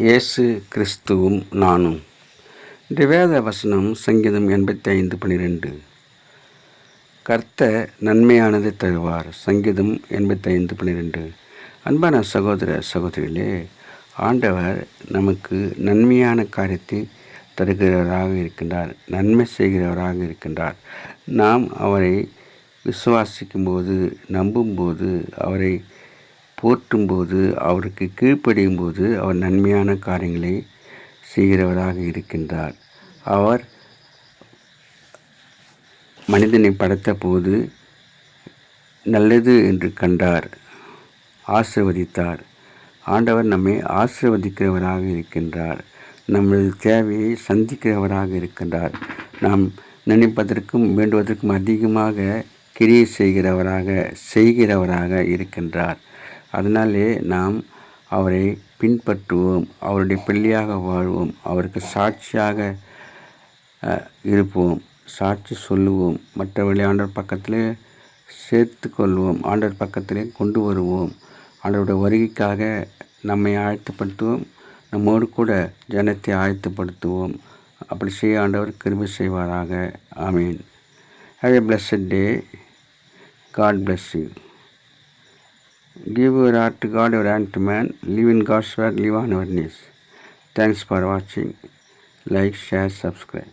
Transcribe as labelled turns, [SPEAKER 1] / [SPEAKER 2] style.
[SPEAKER 1] இயேசு கிறிஸ்துவும் நானும். இந்த வேத வசனம் சங்கீதம் 85:12. கர்த்தர் நன்மையானதை தருவார். சங்கீதம் 85:12. அன்பான சகோதர சகோதரிகளே, ஆண்டவர் நமக்கு நன்மையான காரியத்தை தருகிறவராக இருக்கின்றார், நன்மை செய்கிறவராக இருக்கின்றார். நாம் அவரை விசுவாசிக்கும்போது, நம்பும்போது, அவரை போற்றும்போது, அவருக்கு கீழ்ப்படியும் போது அவர் நன்மையான காரியங்களை செய்கிறவராக இருக்கின்றார். அவர் மனிதனை படைத்த போது நல்லது என்று கண்டார், ஆசீர்வதித்தார். ஆண்டவர் நம்மை ஆசீர்வதிக்கிறவராக இருக்கின்றார். நமது தேவையை சந்திக்கிறவராக இருக்கின்றார். நாம் நினைப்பதற்கும் வேண்டுவதற்கும் அதிகமாக கிரியை செய்கிறவராக இருக்கின்றார். அதனாலே நாம் அவரை பின்பற்றுவோம், அவருடைய பிள்ளையாக வாழ்வோம், அவருக்கு சாட்சியாக இருப்போம், சாட்சி சொல்லுவோம், மற்றவர்களை ஆண்டவர் பக்கத்திலே சேர்த்து கொள்வோம், ஆண்டவர் பக்கத்திலே கொண்டு வருவோம். ஆண்டவருடைய வருகைக்காக நம்மை ஆயத்தப்படுத்துவோம், நம்மோடு கூட ஜனத்தை ஆயத்தப்படுத்துவோம். அப்படி செய்ய ஆண்டவர் கிருபை செய்வாராக. ஆமீன். Have a blessed day. God bless you. Give your heart to God, your hand to man. Live in God's word, live on our knees. Thanks for watching. Like, share, subscribe.